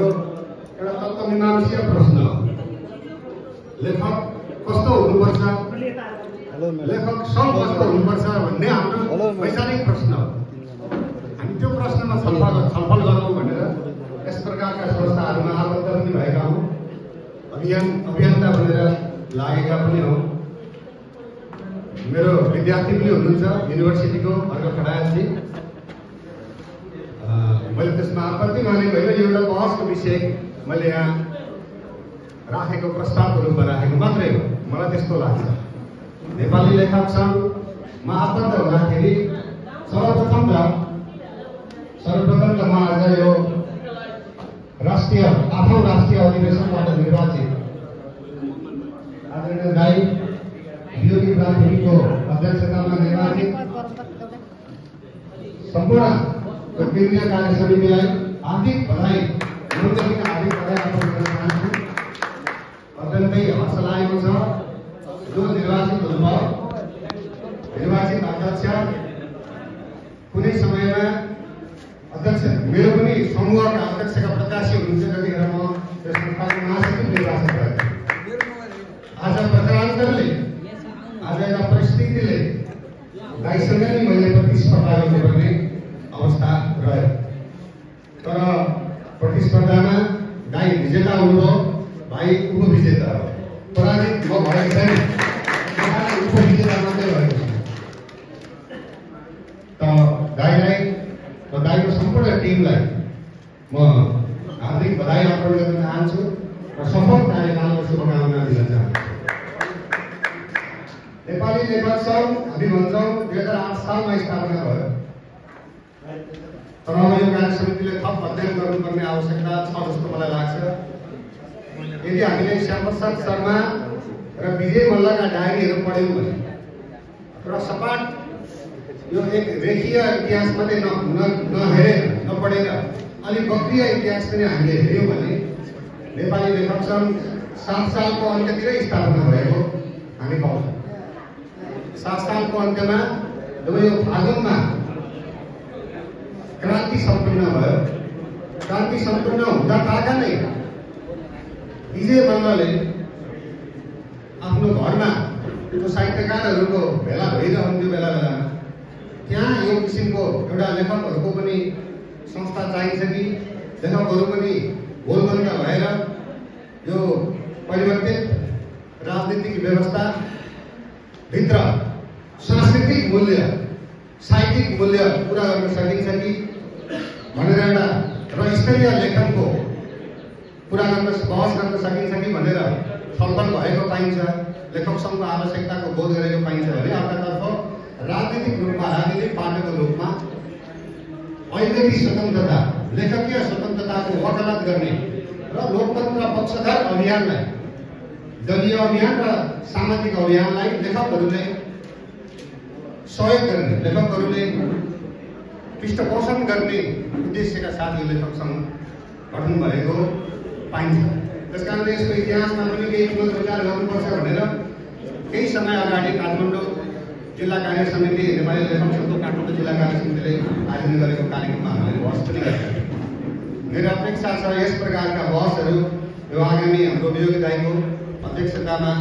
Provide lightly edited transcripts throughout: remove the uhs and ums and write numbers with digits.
हाम्रो एउटा तत्त्वमीमांसीय प्रश्न हो। लेखक कस्तो हुनुपर्छ, लेखक सब कस्तो हुनुपर्छ भन्ने हाम्रो वैचारिक प्रश्न हो। हामी त्यो प्रश्नमा छलफल गरौँ भनेर यस प्रकारका संस्थाहरूमा आबद्ध पनि भएका हौँ, अभियन्ता बनेर लागेका पनि हौँ। मेरो विद्यार्थी पनि हुनुहुन्छ युनिभर्सिटीको अर्घ खडायतजी। मैले त्यसमा आपत्ति मानेको होइन, एउटा बहसको विषय मैले यहाँ राखेको प्रस्तावको रूपमा राखेको मात्रै हो। मलाई त्यस्तो लाग्छ। नेपाली लेखक सङ्घमा आबद्ध हुँदाखेरि सर्वप्रथम त म आज यो आठौँ राष्ट्रिय अधिवेशनबाट निर्वाचित आदरणीय दाई वियोगी प्राथमिकको अध्यक्षतामा निर्वाचित सम्पूर्ण केन्द्रीय कार्य समितिलाई हार्दिक बधाई अर्पण गर्न चाहन्छु। अत्यन्तै हर्ष लागेको छ जो निर्वाचित हुनुभयो। निर्वाचित अध्यक्ष कुनै समयमा अध्यक्ष मेरो पनि समूहका अध्यक्षका प्रकाशी हुनुहुन्छ जतिखेर म यस संस्थाको महासचिव निर्वाचित भएको। आज प्रकारान्तरले आज एउटा परिस्थितिले दाइसँग नै मैले प्रतिस्पर्धा गर्नुपर्ने अवस्था रह्यो। तर प्रतिस्पर्धामा दाइ विजेता हुनुभयो, भाइ उपविजेता हो। पराजित म भएको छैन, उपविजेता मात्रै भएको छ। त दाइलाई र दाइको सम्पूर्ण टिमलाई म हार्दिक बधाई अर्पण गर्न चाहन्छु र सफल कार्यकालको शुभकामना दिन चाहन्छु। नेपाली लेखक सङ्घ हामी भन्छौँ 2008 सालमा स्थापना भयो। तर अब यो कार्य समितिले थप अध्ययन गर्नुपर्ने आवश्यकता छ जस्तो मलाई लाग्छ। यदि हामीले श्यामप्रसाद शर्मा र विजय मल्लका डायरीहरू पढ्यौँ भने एउटा सपाट यो एक रेखीय इतिहास मात्रै नहेरेर नपढेर अलिक वक्रीय इतिहास पनि हामीले हेऱ्यौँ भने नेपाली लेखक सङ्घ 7 सालको अन्त्यतिरै स्थापना भएको हामी पाउँछौँ। 7 सालको अन्त्यमा जब यो फागुनमा क्रान्ति सम्पन्न भयो, क्रान्ति सम्पन्न हुँदा ताका नै विजय मल्लले आफ्नो घरमा जो साहित्यकारहरूको भेला भइरहन्थ्यो बेला बेलामा त्यहाँ यो किसिमको एउटा लेखकहरूको पनि संस्था चाहिन्छ कि लेखकहरू पनि गोलबन्द भएर यो परिवर्तित राजनीतिक व्यवस्था भित्र सांस्कृतिक मूल्य साहित्यिक मूल्य पुरा गर्न सकिन्छ कि भनेर एउटा र स्तरीय लेखनको पुरा गर्न बहस गर्न सकिन्छ कि भनेर छलफल भएको पाइन्छ। लेखक सङ्घको आवश्यकताको बोध गरेको पाइन्छ भने अर्कातर्फ राजनीतिक रूपमा राजनीतिक पार्टीको रूपमा अहिलेको स्वतन्त्रता लेखकीय स्वतन्त्रताको वकालत गर्ने र लोकतन्त्र पक्षधर अभियानलाई दलीय अभियान र सामाजिक अभियानलाई लेखकहरूले सहयोग गर्ने, लेखकहरूले पृष्ठपोषण गर्ने उद्देश्यका साथ यो लेखक सङ्घ गठन भएको पाइन्छ। त्यसकारण यसको इतिहासमा पनि केही पुनर्विचार गर्नुपर्छ भनेर केही समय अगाडि काठमाडौँ जिल्ला कार्य समिति नेपाली लेखक सङ्घको काठमाडौँ जिल्ला कार्य समितिले आयोजन गरेको कार्यक्रममा हामीले बहस पनि गरेका। मेरो अपेक्षा छ यस प्रकारका बहसहरू यो आगामी हाम्रो वियोगी दाइको अध्यक्षतामा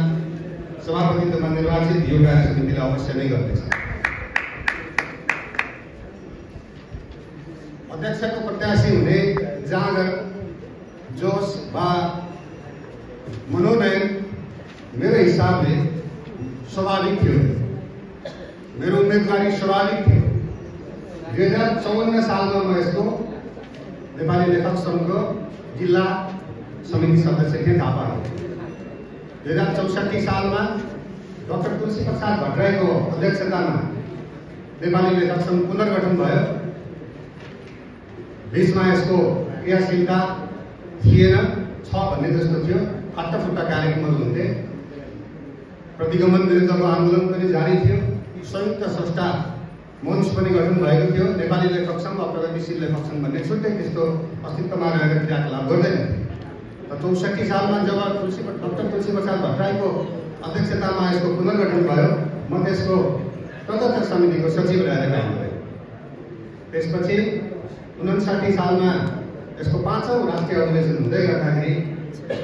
सभापतित्वमा निर्वाचित यो कार्य समितिले अवश्य नै गर्नेछ। अध्यक्षको प्रत्याशी हुने जाँगर जोस वा मनोनयन मेरो हिसाबले स्वाभाविक थियो। मेरो उम्मेदवारी स्वाभाविक थियो। 2054 सालमा म यसको नेपाली लेखक सङ्घको जिल्ला समिति सदस्य थिएँ थापाको। 2064 सालमा डाक्टर तुलसी प्रसाद भट्टराईको अध्यक्षतामा नेपाली लेखक सङ्घ पुनर्गठन भयो। बिचमा यसको क्रियाशीलता थिएन, छ भन्ने जस्तो थियो। फाटाफुट्टा कार्यक्रमहरू हुन्थे, प्रतिगमन विरुद्धको आन्दोलन पनि जारी थियो। संयुक्त संस्था मञ्च पनि गठन भएको थियो। नेपाली लेखक सङ्घ प्रगतिशील लेखक सङ्घ भन्ने छुट्टै त्यस्तो अस्तित्वमा रहेर क्रियाकलाप गर्दैन। र 64 सालमा जब डाक्टर तुलसी प्रसाद भट्टराईको अध्यक्षतामा यसको पुनर्गठन भयो, म त्यसको तदर्थ समितिको सचिव रहेर काम गरेँ। त्यसपछि 59 सालमा यसको 5औं राष्ट्रिय अधिवेशन हुँदै गर्दाखेरि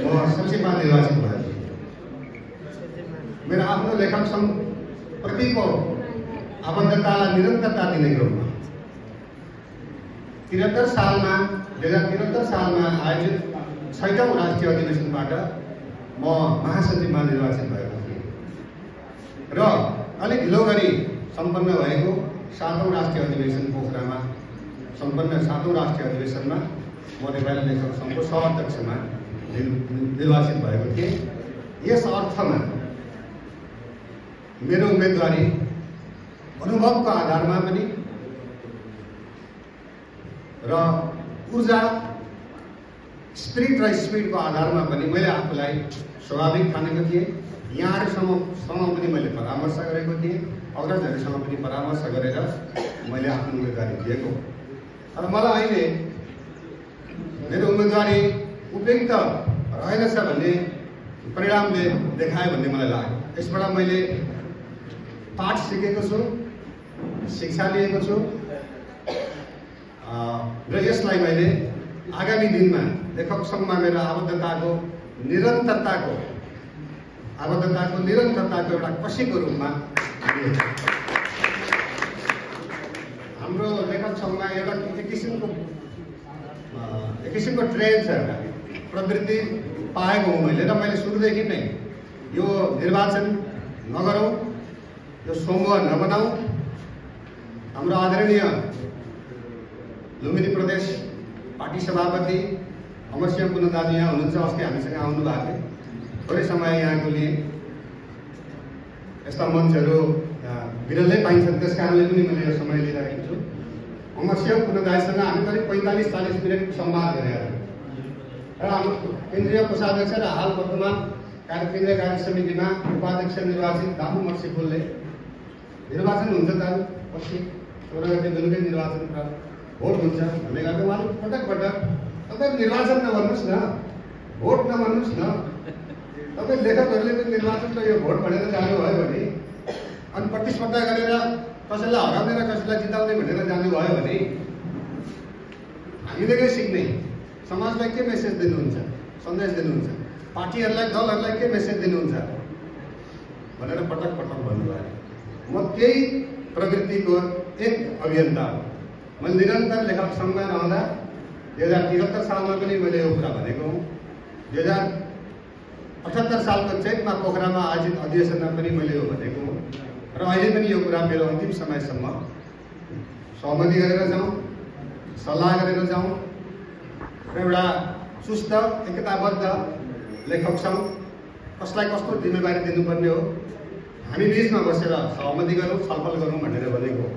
म सचिवमा निर्वाचित भएँ। मेरो आफ्नो लेखक सङ्घ प्रतिको आबद्धतालाई निरन्तरता दिने क्रममा 2073 सालमा आयोजित 6औं राष्ट्रिय अधिवेशनबाट म महासचिवमा निर्वाचित भएको थिएँ र अलिक ढिलो गरी सम्पन्न भएको 7औं राष्ट्रिय अधिवेशन पोखरामा सम्पन्न 7औं राष्ट्रिय अधिवेशनमा म नेपाली लेखक सङ्घको सह-अध्यक्षमा निर्वाचित भएको थिएँ। यस अर्थमा मेरो उम्मेदवारी अनुभवको आधारमा पनि र ऊर्जा स्पिरिट र स्पिडको आधारमा पनि मैले आफूलाई स्वाभाविक ठानेको थिएँ। यहाँहरूसँग पनि मैले परामर्श गरेको थिएँ, अग्रजहरूसँग पनि परामर्श गरेर मैले आफ्नो उम्मेदवारी दिएको। तर मलाई अहिले मेरो उम्मेदवारी उपयुक्त रहेनछ भन्ने परिणामले देखायो भन्ने मलाई लाग्यो। यसबाट मैले पाठ सिकेको छु, शिक्षा लिएको छु र यसलाई मैले आगामी दिनमा लेखक सङ्घमा मेरो आबद्धताको निरन्तरताको एउटा कसीको रूपमा हाम्रो लेखक सङ्घमा एउटा एक किसिमको ट्रेन्ड छ, प्रवृत्ति पाएको हुँ मैले र मैले सुरुदेखि नै यो निर्वाचन नगरौँ, यो समूह नबनाऊ। हाम्रो आदरणीय लुम्बिनी प्रदेश पार्टी सभापति अमरसिंह पुन दाजु यहाँ हुनुहुन्छ, अस्ति हामीसँग आउनु भएको थियो। थोरै समय यहाँको लिए यस्ता मञ्चहरू विरलै पाइन्छन्, त्यस कारणले पनि मैले यो समय लिइरहेको छु। अमरसिंह पुन दाजुसँग हामी करिब 45-40 मिनट संवाद गरेका थियौँ र हाम्रो केन्द्रीय कोषाध्यक्ष र हाल वर्तमान केन्द्रीय कार्य समितिमा उपाध्यक्ष निर्वाचित दामु मर्सिफुलले निर्वाचन हुन्छ दाजु पछि 16 गते बेलुकै निर्वाचन भोट हुन्छ भन्ने गर्दा उहाँले पटक तपाईँ निर्वाचन नभन्नुहोस् न, भोट नभन्नुहोस् न। तपाईँ लेखकहरूले पनि निर्वाचन र यो भोट भनेर जानुभयो भने अनि प्रतिस्पर्धा गरेर कसैलाई हराउने र कसैलाई जिताउने भनेर जानुभयो भने हामीले के सिक्ने? समाजलाई के मेसेज दिनुहुन्छ, सन्देश दिनुहुन्छ, पार्टीहरूलाई दलहरूलाई के मेसेज दिनुहुन्छ भनेर पटक भन्नुभयो। म त्यही प्रवृत्तिको एक अभियन्ता हो। मैले निरन्तर लेखक सङ्घमा रहँदा 2073 सालमा पनि मैले यो कुरा भनेको हुँ। 2078 सालको चैतमा पोखरामा आयोजित अधिवेशनमा पनि मैले यो भनेको हुँ र अहिले पनि यो कुरा मेरो अन्तिम समयसम्म सहमति गरेर जाउँ, सल्लाह गरेर जाउँ र एउटा सुस्त एकताबद्ध लेखक सङ्घ कसलाई कस्तो जिम्मेवारी दिनुपर्ने हो हामी बिचमा बसेर सहमति गरौँ, छलफल गरौँ भनेर भनेको हो।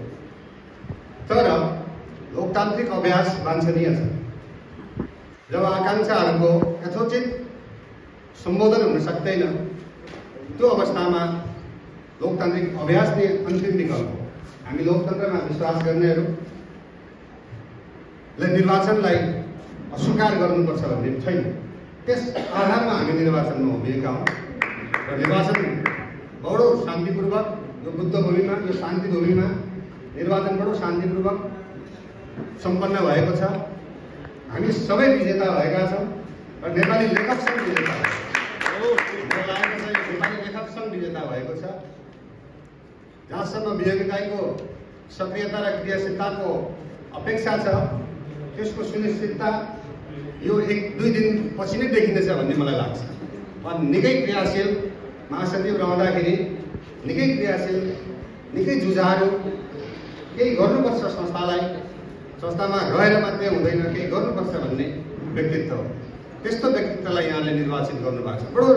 तर लोकतान्त्रिक अभ्यास वाञ्छनीय छ। जब आकाङ्क्षाहरूको यथोचित सम्बोधन हुन सक्दैन त्यो अवस्थामा लोकतान्त्रिक अभ्यास नै अन्तिम विकल्प हो। हामी लोकतन्त्रमा विश्वास गर्नेहरूले निर्वाचनलाई अस्वीकार गर्नुपर्छ भन्ने छैन। त्यस आधारमा हामी निर्वाचनमा उभिएका हौँ र निर्वाचन बडो शान्तिपूर्वक यो बुद्ध भूमिमा, यो शान्ति भूमिमा निर्वाचन बडो शान्तिपूर्वक सम्पन्न भएको छ। हामी सबै विजेता भएका छौँ र नेपाली लेखक सङ्घ विजेता नेपाली लेखक सङ्घ विजेता भएको छ। जहाँसम्म वियोगिताको सक्रियता र क्रियाशीलताको अपेक्षा छ त्यसको सुनिश्चितता यो 1-2 दिन पछि नै देखिनेछ भन्ने मलाई लाग्छ। निकै क्रियाशील महासचिव रहँदाखेरि निकै क्रियाशील, निकै जुझारु, केही गर्नुपर्छ संस्थालाई, संस्थामा रहेर मात्रै हुँदैन, केही गर्नुपर्छ भन्ने व्यक्तित्व हो। त्यस्तो व्यक्तित्वलाई यहाँले निर्वाचित गर्नुभएको छ। बडो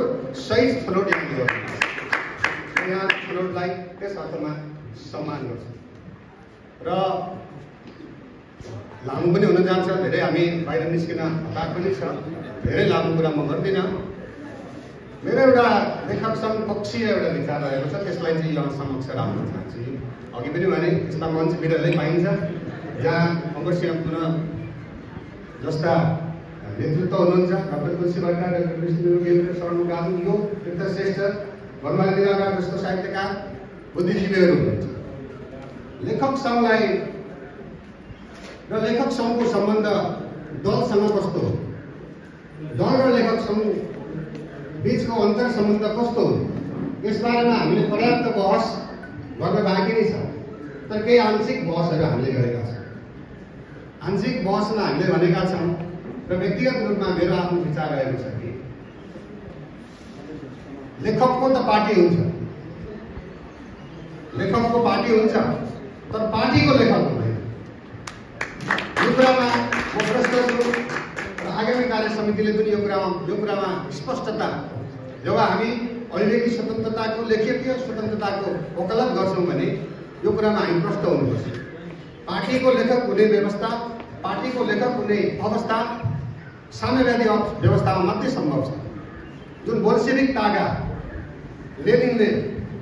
सही छनौट यहाँले गर्नुभएको छ। यहाँ छनौटलाई त्यस अर्थमा सम्मान गर्छ र लामो पनि हुन जान्छ। धेरै हामी बाहिर निस्किन हतार पनि छ, धेरै लामो कुरा म गर्दिनँ। मेरो एउटा लेखक सङ्घ पक्षीय एउटा विचार रहेको छ, त्यसलाई चाहिँ यहाँ समक्ष राख्न चाहन्छु। अघि पनि भने यस्ता मञ्च विरलै पाइन्छ जहाँ अमरसिंह पुन जस्ता नेतृत्व हुनुहुन्छ, डाक्टर तुलसी भट्टराई, डाक्टर कृष्ण शर्मा, यो तीर्थ श्रेष्ठ, भगवान् दिनकार जस्तो साहित्यकार बुद्धिजीवीहरू हुनुहुन्छ। लेखक सङ्घलाई र लेखक सङ्घको सम्बन्ध दलसँग कस्तो हो, दल र लेखक बीचको अन्तर सम्बन्ध कस्तो हो, यसबारेमा हामीले पर्याप्त बहस गर्न बाँकी नै छ। तर केही आंशिक बहसहरू हामीले गरेका छौँ। आंशिक बहसमा हामीले भनेका छौँ र व्यक्तिगत रूपमा मेरो आफ्नो विचार रहेको छ कि लेखकको त पार्टी हुन्छ, लेखकको पार्टी हुन्छ, तर पार्टीको लेखक हुँदैन। यो कुरामा म प्रश्न छु र आगामी कार्य समितिले पनि यो कुरामा स्पष्टता, जब हामी अभिव्यक्ति स्वतन्त्रताको लेखकीय स्वतन्त्रताको वकालत गर्छौँ भने यो कुरामा हामी प्रष्ट हुनुपर्छ। पार्टीको लेखक हुने व्यवस्था, पार्टीको लेखक हुने अवस्था साम्यवादी व्यवस्थामा मात्रै सम्भव छ। जुन बोल्सेविक तागा लेनिनले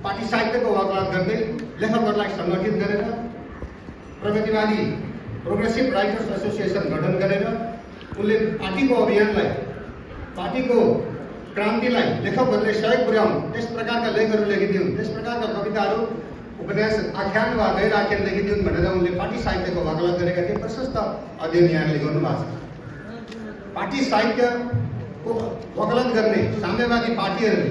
पार्टी साहित्यको वकालत गर्ने, लेखकहरूलाई सङ्गठित गरेर प्रगतिवादी प्रोग्रेसिभ राइटर्स एसोसिएसन गठन गरेर उनले पार्टीको अभियानलाई, पार्टीको क्रान्तिलाई लेखकहरूले सहयोग पुर्याउन्, त्यस प्रकारका लेखहरू लेखिदिउन्, त्यस प्रकारका कविताहरू, उपन्यास, आख्यान वा गैर आख्यान लेखिदिउन् भनेर उनले पार्टी साहित्यको वकालत गरेका थिए। प्रशस्त अध्ययन यहाँले गर्नुभएको छ। पार्टी साहित्यको वकालत गर्ने साम्यवादी पार्टीहरूले,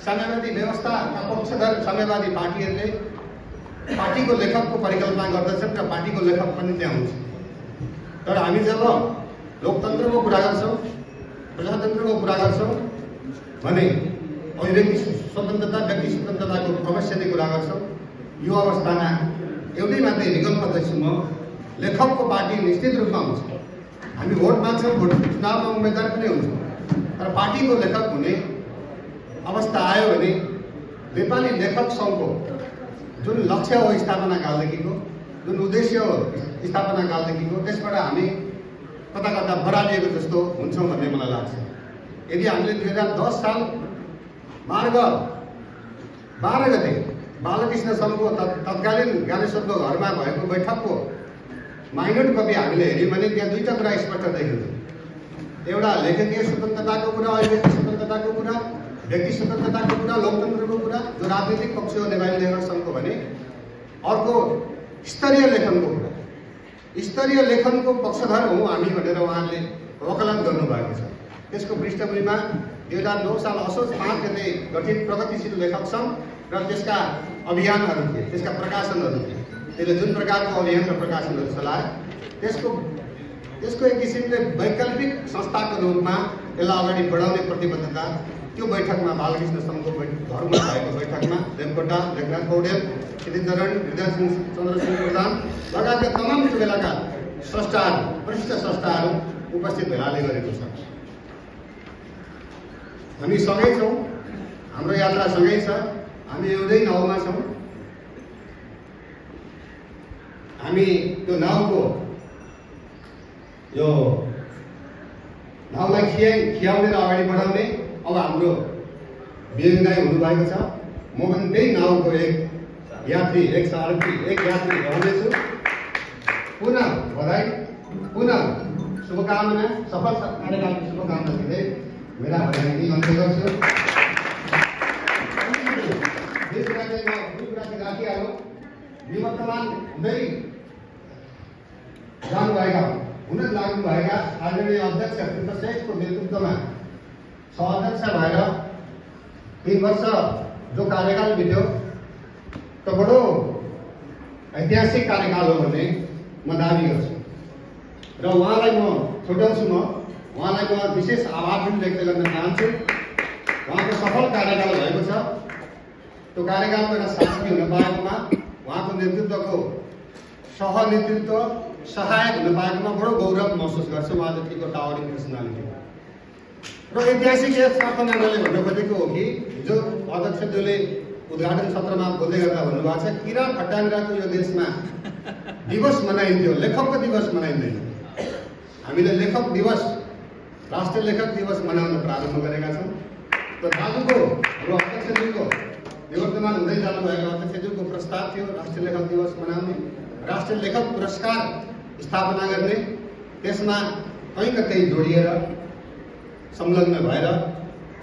साम्यवादी व्यवस्थाका पक्षधर साम्यवादी पार्टीहरूले पार्टीको लेखकको परिकल्पना गर्दछन् र पार्टीको लेखक पनि त्यहाँ हुन्छ। तर हामी जब लोकतन्त्रको कुरा गर्छौँ, प्रजातन्त्रको कुरा गर्छौँ भने अभिव्यक्ति स्वतन्त्रता, व्यक्ति स्वतन्त्रताको अवश्यकै कुरा गर्छौँ। यो अवस्थामा एउटै मात्रै विकल्प देख्छु म, लेखकको पार्टी निश्चित रूपमा हुन्छ। हामी भोट माग्छौँ, भोट चुनावमा उम्मेदवार पनि हुन्छ, तर पार्टीको लेखक हुने अवस्था आयो भने नेपाली लेखक सङ्घको जुन लक्ष्य हो स्थापना कालदेखिको, जुन उद्देश्य हो स्थापना कालदेखिको, त्यसबाट हामी कता कता बरालिएको जस्तो हुन्छौँ भन्ने मलाई लाग्छ। यदि हामीले 2010 साल मार्ग 12 गते बालकृष्ण समको तत्कालीन ज्ञानेश्वरको घरमा भएको बैठकको माइनोट कपी हामीले हेऱ्यौँ भने त्यहाँ दुईवटा कुरा स्पष्ट देखिन्छ। एउटा लेखकीय स्वतन्त्रताको कुरा, अभिव्यक्ति स्वतन्त्रताको कुरा, व्यक्ति स्वतन्त्रताको कुरा, लोकतन्त्रको कुरा, जो राजनीतिक पक्ष हो नेपाली लेखक सङ्घको भने, अर्को स्तरीय लेखनको कुरा। स्तरीय लेखनको पक्षधर हौँ हामी भनेर उहाँले वकालत गर्नुभएको छ। त्यसको पृष्ठभूमिमा 2009 साल असोज 5 गते गठित प्रगतिशील लेखक सङ्घ र त्यसका अभियानहरू थिए, त्यसका प्रकाशनहरू थिए। त्यसले जुन प्रकारको अभियान र प्रकाशनहरू चलाए त्यसको एक किसिमले वैकल्पिक संस्थाको रूपमा यसलाई अगाडि बढाउने प्रतिबद्धता त्यो बैठकमा, बालकृष्ण सङ्घको घरमा भएको बैठकमा देवकोटा, लेखनाथ पौडेल, क्षितिचरण, हृदयसिंह, चन्द्रसिंह प्रधान लगायतका तमाम त्यो बेलाका स्रष्टाहरू, वरिष्ठ स्रष्टाहरू उपस्थित भेलाले गरेको छ। हामी सँगै छौँ, हाम्रो यात्रा सँगै छ, हामी एउटै नाउँमा छौँ। हामी त्यो नाउँको यो नाउँलाई खियाउने र अगाडि बढाउने अब हाम्रो विजय हुनुभएको छ। म पनि त्यही नाउँको एक यात्री, एक सारथी, एक यात्री रहनेछु। पुनः बधाई, पुनः शुभकामना, सफल कार्यकालको शुभकामना दिँदै मेरा भनाइ यही अन्त्य गर्छु। दुई कुरा चाहिँ राखिहालौँ। निवर्तमान हुँदै जानुभएका, हुन लाग्नुभएका आदरणीय अध्यक्ष कृष्ण श्रेष्ठको नेतृत्वमा सहअध्यक्ष भएर 3 वर्ष जो कार्यकाल बित्यो त्यो बडो ऐतिहासिक कार्यकाल हो भन्ने म दाबी गर्छु र उहाँलाई म छुट्याउँछु। उहाँलाई म विशेष आभार पनि व्यक्त गर्न चाहन्छु। उहाँको सफल कार्यकाल भएको छ। त्यो कार्यकालको एउटा साथी हुन पाएकोमा, उहाँको नेतृत्वको सहनेतृत्व सहायक हुन पाएकोमा बडो गौरव महसुस गर्छु। उहाँ जतिको टावरिङ पर्सनालिटी र ऐतिहासिक यस अर्थनगरले भन्नु खोजेको हो कि जो अध्यक्षज्यूले उद्घाटन सत्रमा बोल्दै गर्दा भन्नुभएको छ, किरा फटाङ्ग्राको यो देशमा दिवस मनाइन्थ्यो, लेखकको दिवस मनाइँदैन। हामीले लेखक दिवस, राष्ट्रिय लेखक दिवस मनाउन प्रारम्भ गरेका छौँ। त दाजुको, हाम्रो अध्यक्षज्यूको, निवर्तमान हुँदै जानुभएको अध्यक्षज्यूको प्रस्ताव थियो राष्ट्रिय लेखक दिवस मनाउने, राष्ट्रिय लेखक पुरस्कार स्थापना गर्ने। त्यसमा कहीँ कतै जोडिएर संलग्न भएर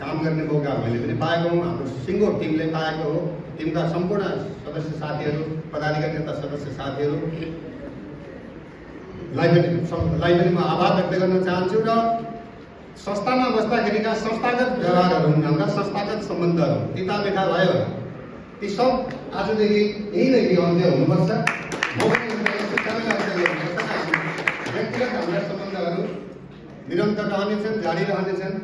काम गर्ने मौका मैले पनि पाएको हुँ। हाम्रो सिङ्गो टिमले पाएको हो। टिमका सम्पूर्ण सदस्य साथीहरू, पदाधिकारी तथा सदस्य साथीहरू पनि म आभार व्यक्त गर्न चाहन्छु र संस्थामा बस्दाखेरिका संस्थागत व्यवहारहरू हुन्, हाम्रा संस्थागत सम्बन्धहरू तितामिठा भयो ती सब आजदेखि यही नै अन्त्य हुनुपर्छ। म पनि व्यक्तिगत हाम्रा सम्बन्धहरू निरन्तर रहनेछन्, जारी रहनेछन्।